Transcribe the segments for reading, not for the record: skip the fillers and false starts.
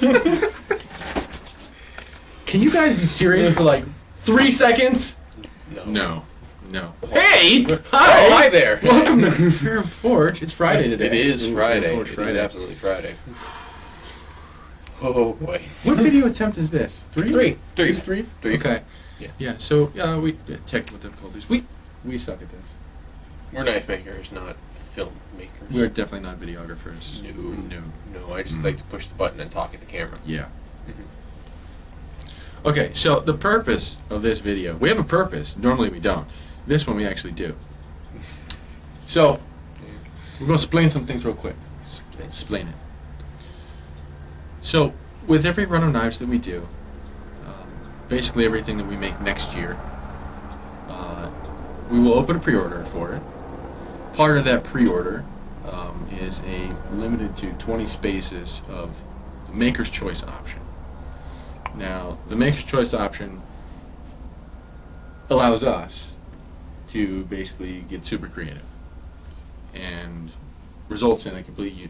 Can you guys be serious for like 3 seconds? No. Hey! Hi! Hi there! Welcome to Ferrum Forge. It's Friday today. It is Friday. Forge Friday. It is absolutely Friday. Oh boy. What video attempt is this? Three. Three. Okay. Yeah. So we technical difficulties. We suck at this. We're knife makers, not film makers. We're definitely not videographers. No. I just like to push the button and talk at the camera. Yeah. Okay, so the purpose of this video, we have a purpose. Normally we don't. This one we actually do. So, we're going to explain some things real quick. Explain it. So, with every run of knives that we do, basically everything that we make next year, we will open a pre-order for it. Part of that pre-order is a limited to 20 spaces of the Maker's Choice option. Now, the Maker's Choice option allows us to basically get super creative and results in a completely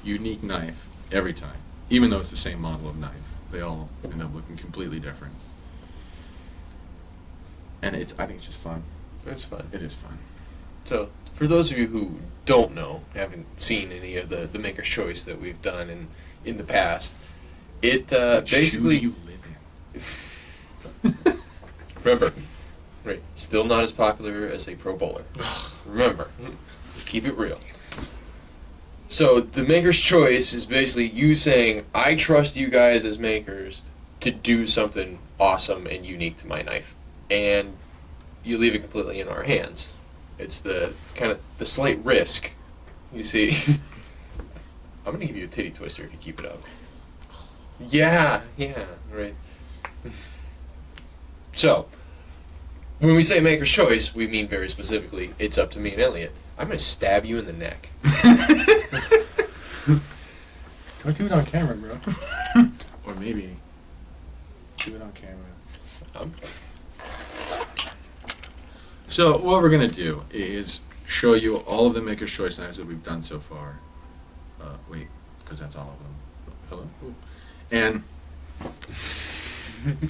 unique knife every time, even though it's the same model of knife. They all end up looking completely different. And I think it's just fun. It's fun. It is fun. So, for those of you who don't know, haven't seen any of the Maker's Choice that we've done in the past, it basically... Shoe you live in. Remember, right, still not as popular as a pro bowler. Remember, let's keep it real. So, the Maker's Choice is basically you saying, I trust you guys as makers to do something awesome and unique to my knife. And you leave it completely in our hands. It's the kind of the slight risk, you see. I'm going to give you a titty twister if you keep it up. Yeah, right. So, when we say Maker's Choice, we mean very specifically, it's up to me and Elliot. I'm going to stab you in the neck. Don't do it on camera, bro. Or maybe do it on camera. So what we're going to do is show you all of the Maker's Choice knives that we've done so far. Wait, because that's all of them. Hello. Ooh. And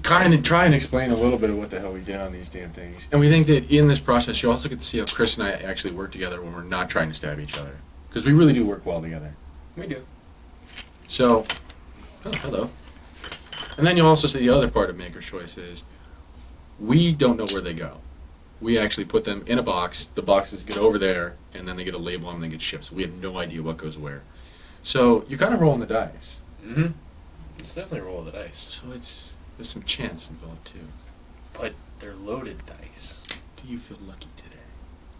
kind of try and explain a little bit of what the hell we did on these damn things. And we think that in this process, you also get to see how Chris and I actually work together when we're not trying to stab each other. Because we really do work well together. We do. So, hello. And then you'll also see the other part of Maker's Choice is we don't know where they go. We actually put them in a box, the boxes get over there, and then they get a label on them and they get shipped. So we have no idea what goes where. So you're kind of rolling the dice. Mm-hmm. It's definitely a roll of the dice. So there's some chance involved too. But they're loaded dice. Do you feel lucky today?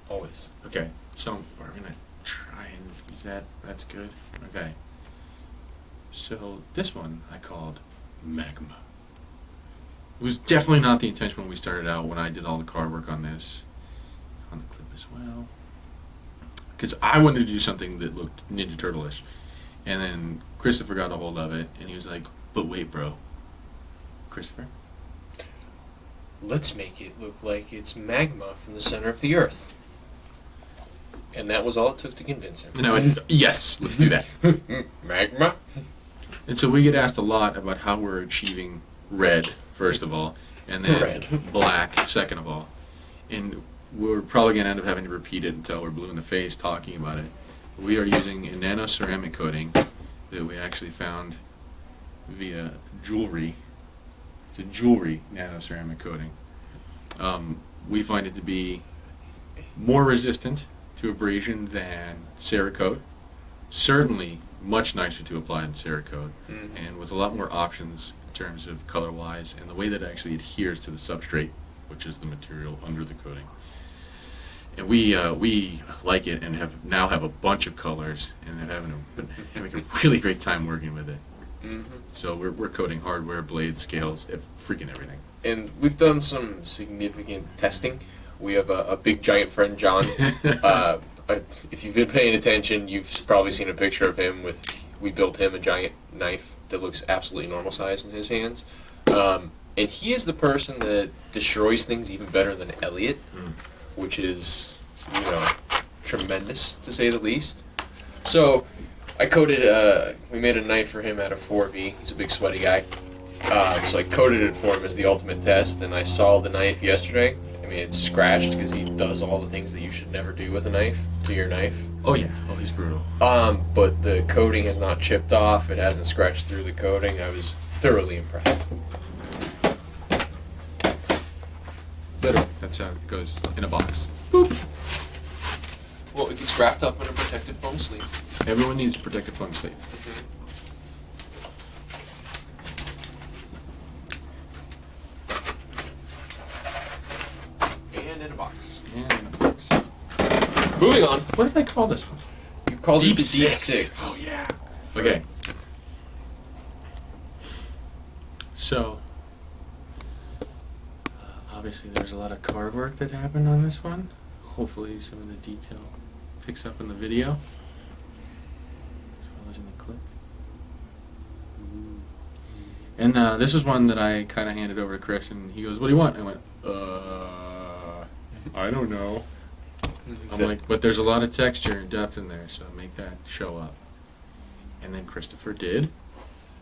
Always. Okay, so we're gonna try and that's good? Okay. So this one I called Magma. It was definitely not the intention when we started out, when I did all the card work on this. On the clip as well. Because I wanted to do something that looked Ninja Turtle-ish. And then Christopher got a hold of it, and he was like, but wait, bro. Christopher? Let's make it look like it's magma from the center of the earth. And that was all it took to convince him. And I went, yes, let's do that. Magma? And so we get asked a lot about how we're achieving red, first of all, and then black, second of all. And we're probably going to end up having to repeat it until we're blue in the face talking about it. We are using a nano ceramic coating that we actually found via jewelry. It's a jewelry nano ceramic coating. We find it to be more resistant to abrasion than Cerakote. Certainly much nicer to apply than Cerakote, and with a lot more options in terms of color-wise and the way that it actually adheres to the substrate, which is the material under the coating. And we like it and now have a bunch of colors and having a really great time working with it. Mm-hmm. So we're coating hardware, blades, scales, freaking everything. And we've done some significant testing. We have a big giant friend, John. If you've been paying attention, you've probably seen a picture of him we built him a giant knife that looks absolutely normal size in his hands. And he is the person that destroys things even better than Elliot, which is, tremendous to say the least. So I coated, we made a knife for him out of 4V. He's a big sweaty guy. So I coated it for him as the ultimate test, and I saw the knife yesterday. I mean, it's scratched because he does all the things that you should never do with a knife, to your knife. Oh yeah, oh he's brutal. But the coating has not chipped off. It hasn't scratched through the coating. I was thoroughly impressed. Literally, that's how it goes in a box. Boop. Well, it gets wrapped up in a protective foam sleeve. Everyone needs a protective foam sleeve. And in a box. And in a box. Moving on. What did I call this one? You called it the Deep Six. Six. Oh yeah. Okay. So, obviously there's a lot of card work that happened on this one. Hopefully some of the detail picks up in the video. As well as in the clip. And this was one that I kind of handed over to Chris, and he goes, "What do you want?" And I went, I don't know. I'm like, but there's a lot of texture and depth in there, so make that show up. And then Christopher did.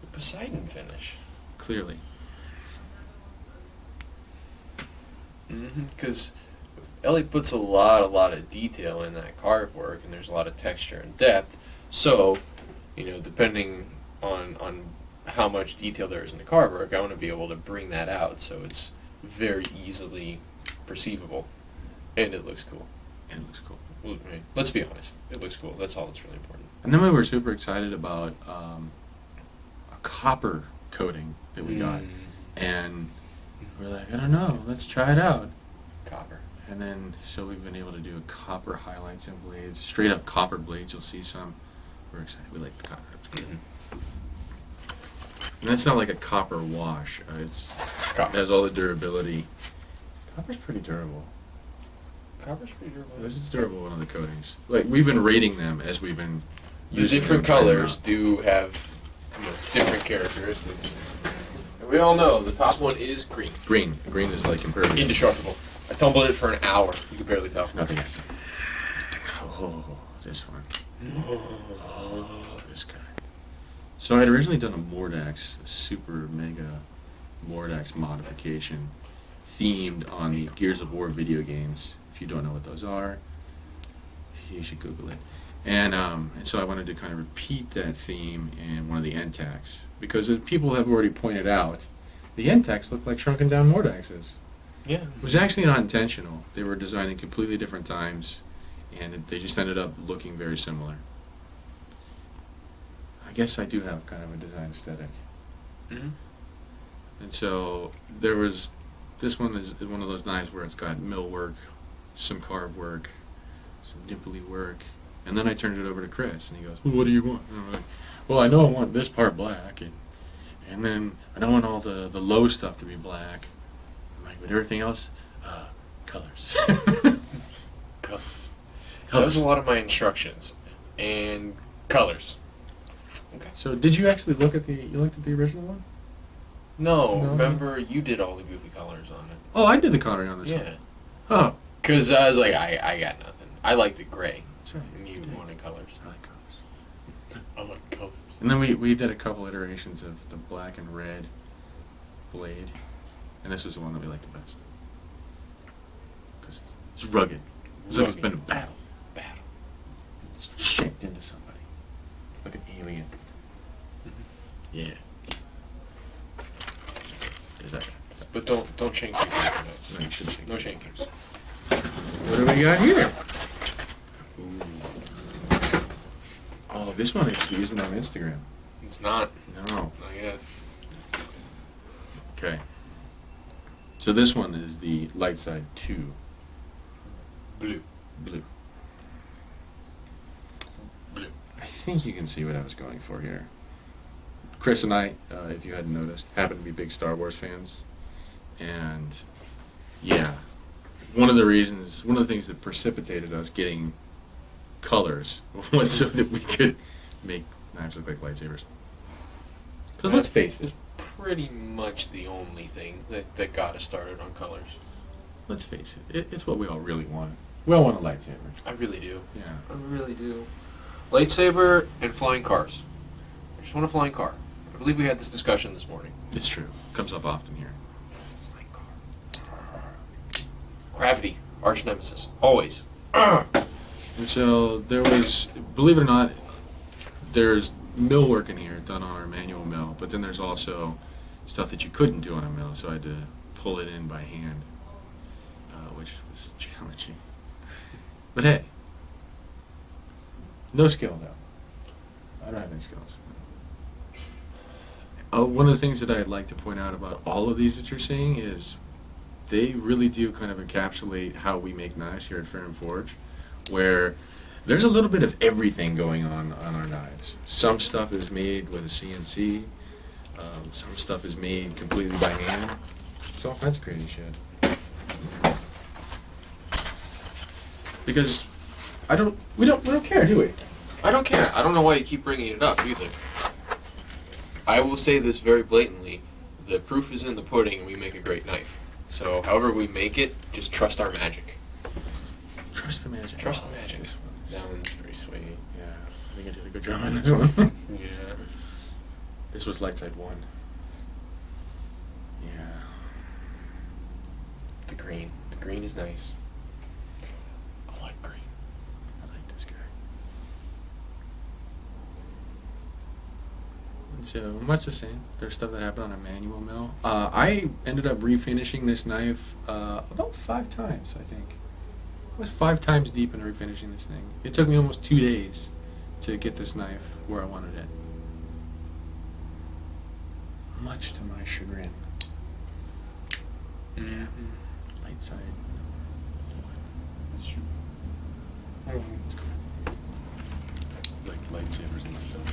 The Poseidon finish. Clearly. Because Elliot puts a lot of detail in that carve work, and there's a lot of texture and depth. So, depending on how much detail there is in the carve work, I want to be able to bring that out so it's very easily perceivable, and it looks cool. And it looks cool. Well, right, let's be honest, it looks cool. That's all that's really important. And then we were super excited about a copper coating that we got. And we're like, I don't know, let's try it out. Copper. And then, so we've been able to do copper highlights and blades, straight up copper blades. You'll see some. We're excited. We like the copper. And that's not like a copper wash. It has all the durability. Copper's pretty durable. Copper's pretty durable. This is durable one of the coatings. Like, we've been rating them as we've been The using different them, trying them colors out. do have different characteristics. And we all know the top one is green. Green. Green is like impervious. Indestructible. I tumbled it for an hour. You could barely tell. Nothing. Oh, this one. Oh, this guy. So I had originally done a Mordax, a super mega Mordax modification themed on the Gears of War video games. If you don't know what those are, you should Google it. And so I wanted to kind of repeat that theme in one of the N-TACs. Because as people have already pointed out, the N-TACs look like shrunken down Mordaxes. Yeah. It was actually not intentional. They were designed at completely different times, and they just ended up looking very similar. I guess I do have kind of a design aesthetic. And so there was, this one is one of those knives where it's got mill work, some carve work, some dimply work, and then I turned it over to Chris, and he goes, "Well, what do you want?" And I'm like, "Well, I know I want this part black, and then I don't want all the low stuff to be black. I'm like, but everything else, colors." Colors. That was a lot of my instructions. And colors. Okay. So did you actually look at you looked at the original one? No, No. remember you did all the goofy colors on it. Oh, I did the coloring on this one. Yeah. Oh, Because I was like, I got nothing. I liked it gray. that's right. And you wanted colors. I like colors. I like colors. And then we did a couple iterations of the black and red blade, and this was the one that we liked the best. Because it's rugged. It's like it's been a battle. It's checked into somebody. Like an alien. Yeah. There's that. But don't shank people for those. No, you should shake. No shankers. What do we got here? Ooh. Oh, this one isn't on Instagram. It's not. No. Not yet. Okay. So this one is the light side 2. Blue. Blue. Blue. I think you can see what I was going for here. Chris and I, if you hadn't noticed, happen to be big Star Wars fans. And, yeah, one of the things that precipitated us getting colors was so that we could make knives look like lightsabers. Because let's face it. It's pretty much the only thing that got us started on colors. Let's face it. It's what we all really want. We all want a lightsaber. I really do. Yeah. I really do. Lightsaber and flying cars. I just want a flying car. I believe we had this discussion this morning. It's true. Comes up often here. Flying car. Gravity, arch nemesis, always. And so there was, believe it or not, there's mill work in here done on our manual mill, but then there's also stuff that you couldn't do on a mill, so I had to pull it in by hand, which was challenging. But hey, no skill though. I don't have any skills. One of the things that I'd like to point out about all of these that you're seeing is they really do kind of encapsulate how we make knives here at Ferrum Forge, where there's a little bit of everything going on our knives. Some stuff is made with a CNC, some stuff is made completely by hand. It's all kinds of crazy shit. Because we don't care, do we? I don't care. I don't know why you keep bringing it up either. I will say this very blatantly. The proof is in the pudding and we make a great knife. So however we make it, just trust our magic. Trust the magic. Trust the magic. That one's pretty sweet. Yeah, I think I did a good job on this one. Yeah. This was light side 1. Yeah. The green. The green is nice. I like green. I like this guy. And so, much the same. There's stuff that happened on a manual mill. I ended up refinishing this knife about 5 times, I think. I was 5 times deep in refinishing this thing. It took me almost 2 days to get this knife where I wanted it. Much to my chagrin. Yeah. Light side. Like lightsabers and stuff.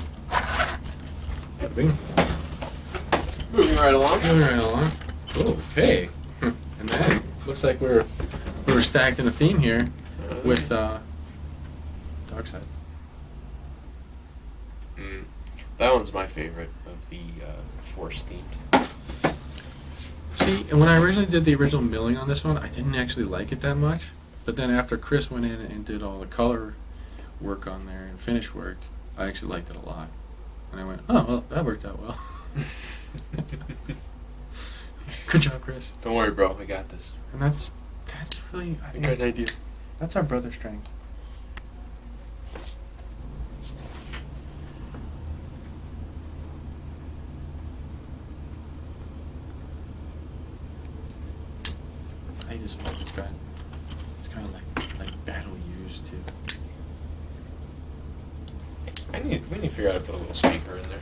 Bing. Moving right along. Moving right along. Okay. And then looks like we're stacked in a theme here with dark side. That one's my favorite of the Force themed. See, and when I originally did the original milling on this one, I didn't actually like it that much. But then after Chris went in and did all the color work on there and finish work, I actually liked it a lot. And I went, oh, well, that worked out well. Good job, Chris. Don't worry, bro. I got this. And that's really, I think, Good idea. that's our brother strength. I just love this guy. It's kind of like battle used too. We need to figure out how to put a little speaker in there.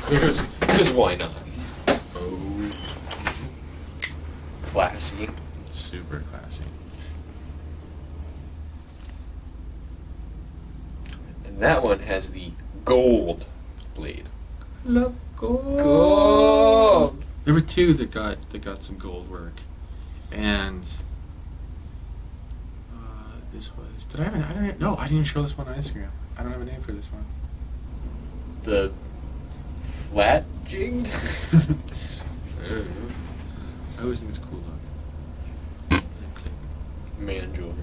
Because why not? Oh, Classy. super classy. And that one has the gold blade. Love gold. Gold. There were 2 that got some gold work, and this was. Did I have an? No, I didn't even show this one on Instagram. I don't have a name for this one. The flat jig? I don't know. I always think it's cool look. Man jewelry.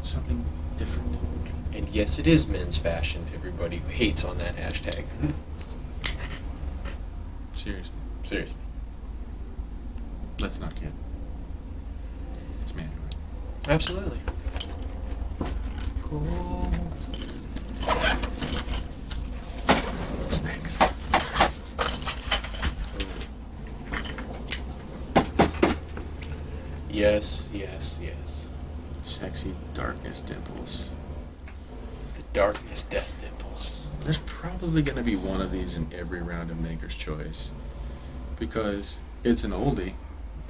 Something different. And yes, it is men's fashion, everybody who hates on that hashtag. Seriously. Seriously. Let's not kid. It's manual. Absolutely. Cool. What's next? Yes, yes, yes. Sexy darkness dimples. The darkness death dimples. There's probably going to be one of these in every round of Maker's Choice. Because it's an oldie.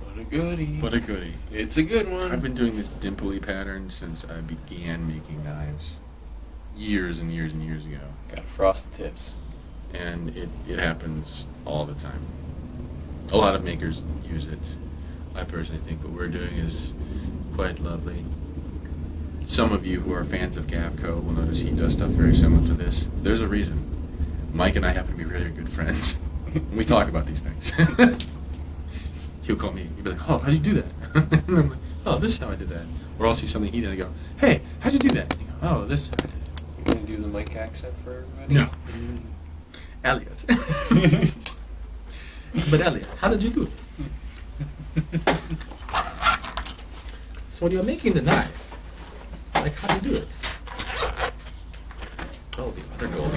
But a goodie. But a goodie. It's a good one. I've been doing this dimply pattern since I began making knives. Years and years and years ago. Gotta frost the tips. And it happens all the time. A lot of makers use it. I personally think what we're doing is quite lovely. Some of you who are fans of Gavco will notice he does stuff very similar to this. There's a reason. Mike and I happen to be really good friends. We talk about these things. He'll call me. He'll be like, oh, how do you do that? and I'm like, oh, this is how I did that. Or I'll see something he did and I go, hey, how'd you do that? And he go, oh, this is how I did it. You gonna do the mic accent for everybody? No. Elliot. But Elliot, how did you do it? So when you're making the knife, like how do you do it? Oh, the other gold.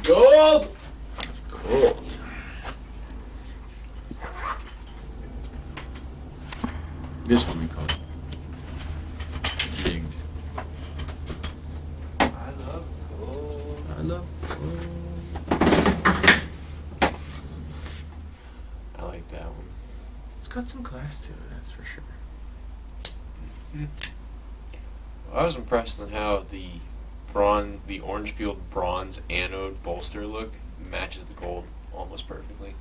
Gold! Gold. This one we call it jigged. I love gold. I love gold. I like that one. It's got some class to it, that's for sure. I was impressed on how the orange peeled bronze anode bolster look matches the gold almost perfectly.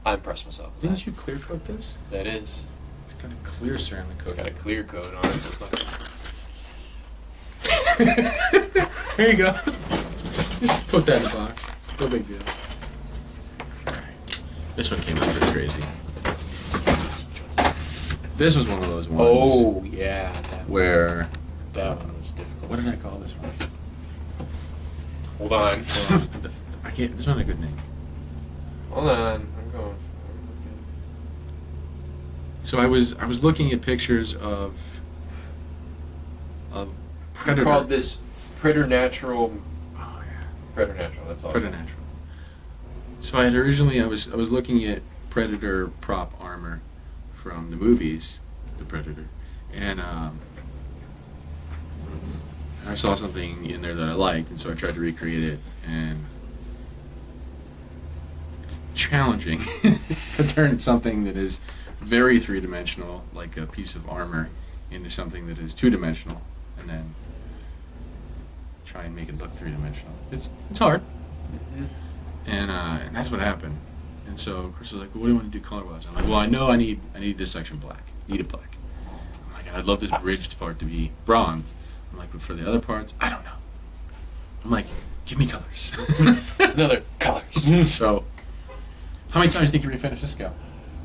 I impressed myself with Didn't that. you clear coat this? That is. It's got a clear ceramic It's coat. got a clear coat on it, so it's not. Here you go. Just put that in the box. No big deal. This one came out pretty crazy. This was one of those ones. Oh yeah, that Where that one was difficult. what did I call this one? Hold on. I can't. There's not a good name. Hold on. I'm going. So I was looking at pictures of Predator. We called this Preternatural. Oh yeah. Preternatural. That's all. Preternatural. So I had originally I was looking at Predator prop armor from the movies, The Predator, and I saw something in there that I liked, and so I tried to recreate it, and it's challenging to turn something that is very three-dimensional, like a piece of armor, into something that is two-dimensional, and then try and make it look three-dimensional. It's hard. Mm-hmm. And that's what happened. And so Chris was like, well, what do you want to do color-wise? I'm like, well, I know I need this section black. Need it black. I'm like, I'd love this bridged part to be bronze. I'm like, but for the other parts, I don't know. I'm like, give me colors. Another colors. So, how many times do you think you refinish this go?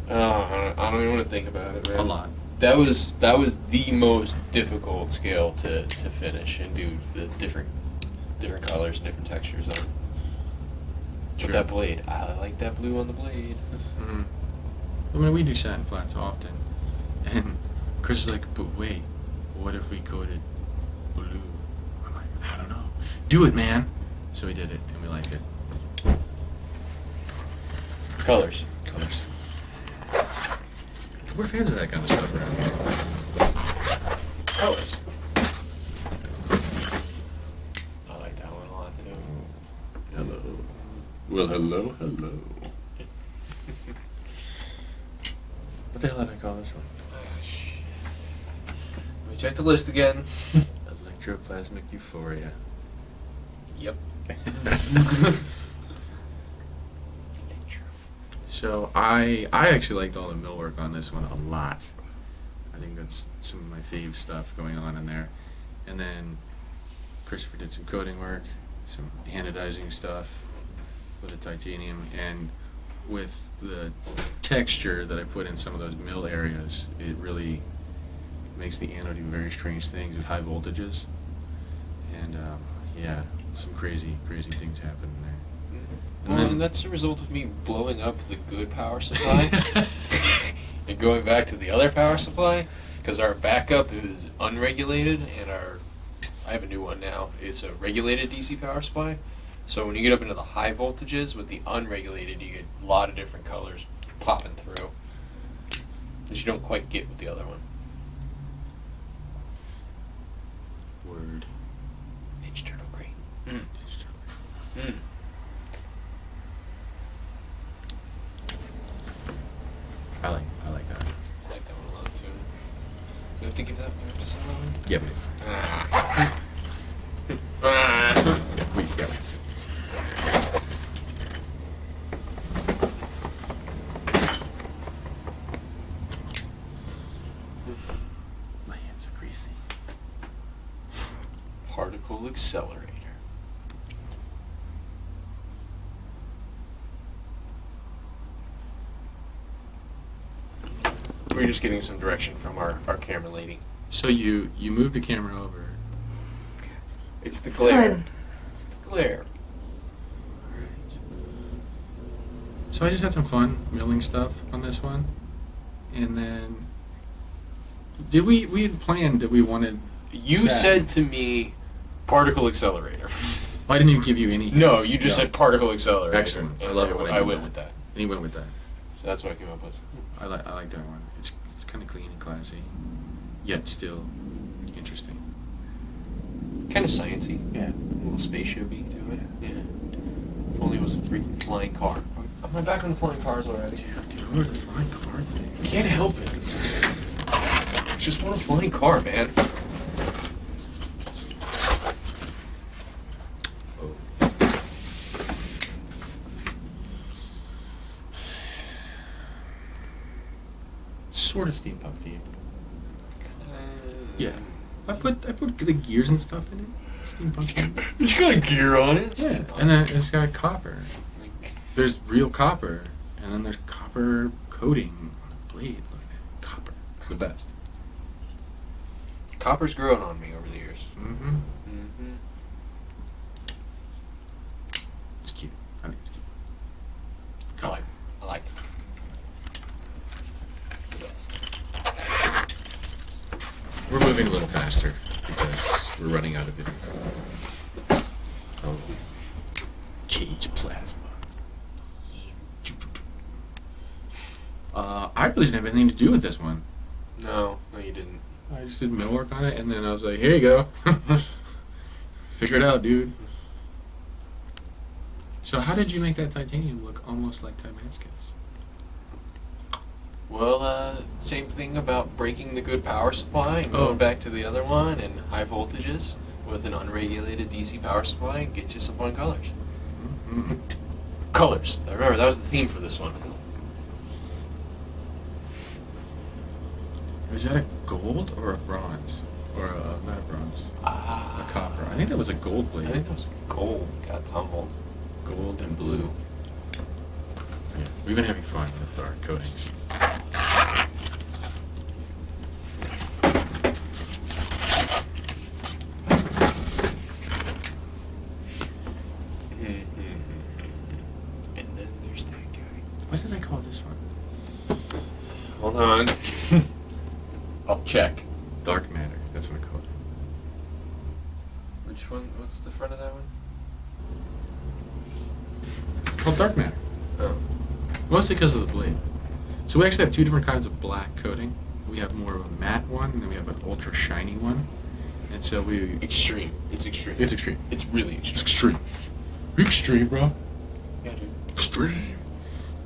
I don't even want to think about it, man. A lot. That was the most difficult scale to finish and do the different colors and different textures on. Sure. But that blade, I like that blue on the blade. Mm-hmm. I mean, we do satin flats often, and Chris is like, but wait, what if we coated blue? I'm like, I don't know. Do it, man. So we did it, and we like it. Colors. Colors. We're fans of that kind of stuff around here. Colors. I like that one a lot too. Hello. Well, hello. What the hell did I call this one? Ah, shit. Let me check the list again. Electro Plasmic Euphoria. Yep. So I actually liked all the millwork on this one a lot. I think that's some of my fave stuff going on in there. And then Christopher did some coating work, some anodizing stuff with the titanium, and with the texture that I put in some of those mill areas, it really makes the anode do very strange things at high voltages. And yeah, some crazy things happen in there. And that's the result of me blowing up the good power supply and going back to the other power supply, because our backup is unregulated and I have a new one now. It's a regulated DC power supply. So when you get up into the high voltages with the unregulated, you get a lot of different colors popping through that you don't quite get with the other one. Word. Ninja Turtle green. Ninja Turtle. Mm. I like that. I like that one a lot too. Do we have to give that back to someone? Yeah, we do. We yeah. My hands are greasy. Particle Accelerator. We're just getting some direction from our camera lady. So you move the camera over. It's the glare. Fun. It's the glare. So I just had some fun milling stuff on this one, and then we had planned that we wanted. You satin. said to me, particle accelerator. I didn't even give you any. No, hints. you just No. said particle accelerator. Excellent. I And love it when I do went that. with that. And he went with that. So that's what I came up with. I like that one. It's kind of clean and classy, yet still interesting. Kind of sciencey. Yeah. A little spaceshipy to it. Yeah. If only it was a freaking flying car. Am I back on the flying cars already? Dude, get over the flying car thing. Can't help it. I just want a flying car, man. Sort of steampunk themed. Yeah. I put the gears and stuff in it. Steampunk themed. You got a gear on it. Yeah. And then it's got copper. There's real copper, and then there's copper coating on the blade. Look at that. Copper. The best. Copper's grown on me over the years. Mm-hmm. Mm-hmm. It's cute. I think it's cute. I like it. The best. We're moving a little faster because we're running out of it. Oh. Cage plasma. I really didn't have anything to do with this one. No, you didn't. I just did mill work on it, and then I was like, here you go. Figure it out, dude. So how did you make that titanium look almost like Damascus? Well, same thing about breaking the good power supply and Oh. going back to the other one and high voltages with an unregulated DC power supply and get you some fun colors. Mm-hmm. Colors. I remember that was the theme for this one. Was that a gold or a bronze? Or not a bronze, a copper. I think that was a gold I blade. think that was gold. Got tumbled. Gold and blue. Yeah, we've been having fun with our coatings. And then there's that guy. What did I call this one? Hold on. I'll check. Dark matter. That's what I called it. Which one? What's the front of that one? It's called dark matter. Oh. Mostly because of the blade. So we actually have two different kinds of black coating. We have more of a matte one, and then we have an ultra shiny one. And so we... Extreme. It's extreme. It's extreme. It's really It's extreme. extreme. Extreme, bro. Yeah, dude. Extreme.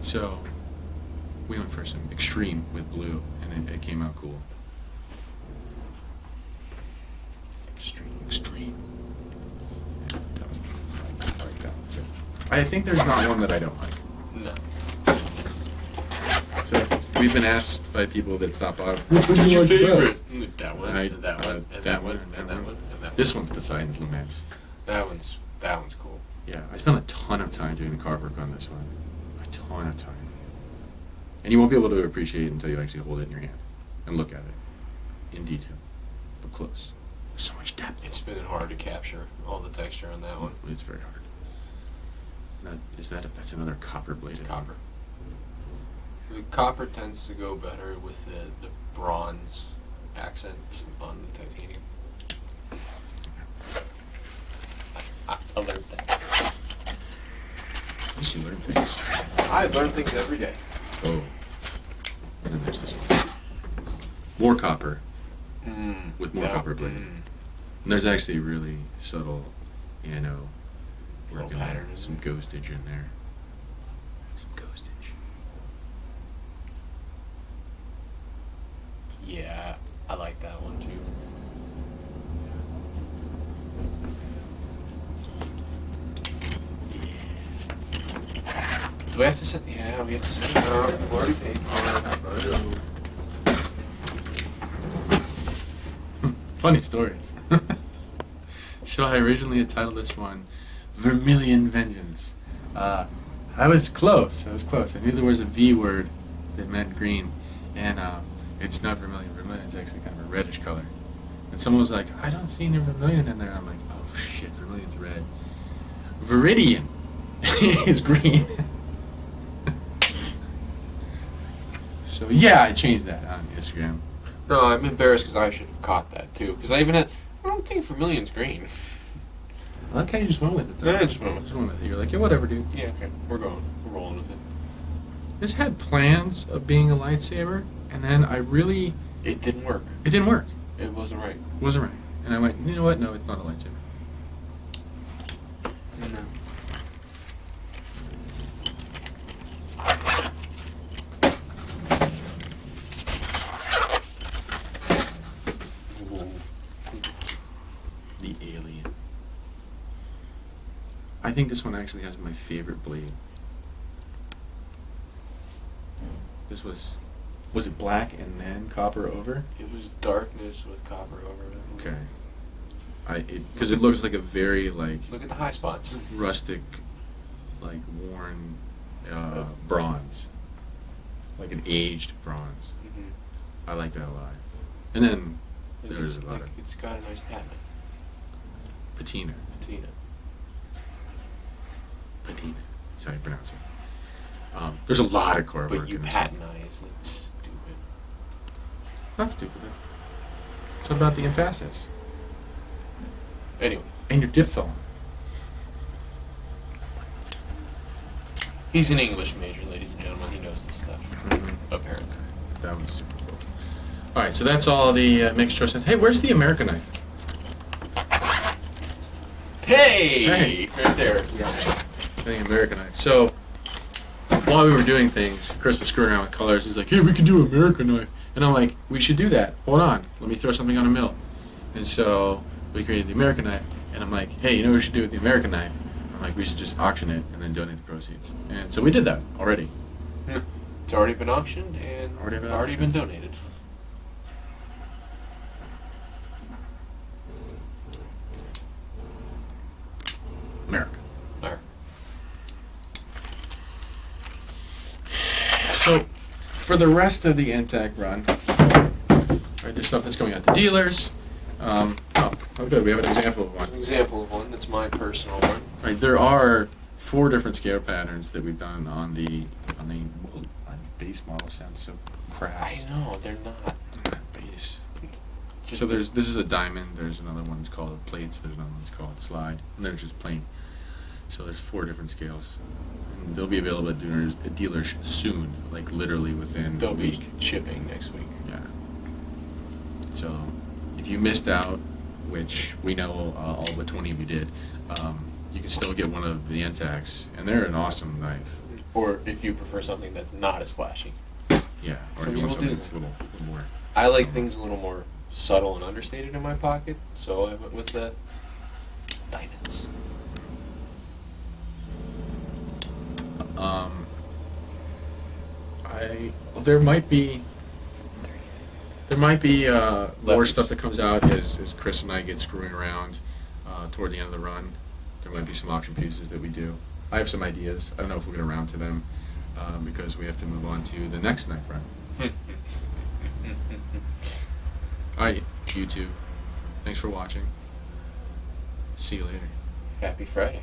So we went for some extreme with blue, and it came out cool. Extreme. Yeah, that was, I like that one too. I think there's not one that I don't like. No. So we've been asked by people that stop by, Which "Which is your one's the favorite? best?" That one, I- and that one, and that that one, one, and and that that one. one, and that one. This one's Poseidon's Lament. That one's cool. Yeah, I spent a ton of time doing the cardwork on this one. A ton of time. And you won't be able to appreciate it until you actually hold it in your hand and look at it in detail, up close. There's so much depth. It's been hard to capture all the texture on that one. It's very hard. That's another copper blade. It's copper. The copper tends to go better with the bronze accent on the titanium. I learned that. At least you learn things. I learn things every day. Oh. And then there's this one. More copper with more copper blade. And there's actually really subtle work Little in there. pattern in Some ghostage in there. Some ghostage. Yeah, I like that one too. Do we have to set? Yeah, we have to set it up. We've already paid for it. Funny story. So I originally had titled this one Vermilion Vengeance. I was close. I knew there was a V word that meant green. And it's not vermilion. Vermilion's actually kind of a reddish color. And someone was like, I don't see any vermilion in there. I'm like, oh shit, vermilion's red. Viridian is green. So yeah, I changed that on Instagram. No, I'm embarrassed because I should have caught that too. Because I don't think vermilion's green. I like how you just went with it, though. Yeah, I just went with it. You're like, yeah, whatever, dude. Yeah, okay. We're rolling with it. This had plans of being a lightsaber, and then It didn't work. It didn't work. It wasn't right. It wasn't right. And I went, you know what? No, it's not a lightsaber. No. The alien. I think this one actually has my favorite blade. This was it black and then copper over? It was darkness with copper over it. Okay. Because it looks like a very like Look at the high spots. rustic, like worn bronze, like an aged bronze. Mm-hmm. I like that a lot. And then there's a lot of It's got a nice patina. patina. Patina. That's how you pronounce it. There's a lot of core work. But you in this one. patinize. That's stupid. It's not stupid. It's about the emphasis Anyway, and your diphthong. he's an English major, ladies and gentlemen. He knows this stuff. Mm-hmm. Apparently. That was super cool. All right, so that's all the mixed choices. Hey, where's the American knife? Hey! Right there. The American knife. So while we were doing things, Chris was screwing around with colors. He's like, "Hey, we could do American knife," and I'm like, "We should do that. Hold on, let me throw something on a mill." And so we created the American knife, and I'm like, "Hey, you know what we should do with the American knife?" I'm like, "We should just auction it and then donate the proceeds." And so we did that already. It's already been auctioned and Already been donated. America. There. So for the rest of the N-TAC run, right, there's stuff that's going out to dealers. Oh, good. We have an example of one. An example of one. That's my personal one. Right, there are 4 different scale patterns that we've done on the base model. Sounds so crass. I know, they're not. Base. Just So this is a diamond. There's another one that's called plates. There's another one that's called slide, and then it's just plain. So there's 4 different scales. And they'll be available at dealers soon, like literally within They'll a be week. shipping next week. Yeah. So if you missed out, which we know all but 20 of you did, you can still get one of the N-TACs, and they're an awesome knife. Or if you prefer something that's not as flashy. Yeah, or Some if you want people do something that's a little more. I like things a little more subtle and understated in my pocket, so I went with the diamonds. There might be more Levers. stuff that comes out as Chris and I get screwing around toward the end of the run. There might be some auction pieces that we do. I have some ideas. I don't know if we'll get around to them because we have to move on to the next knife run. All right, YouTube. Thanks for watching. See you later. Happy Friday.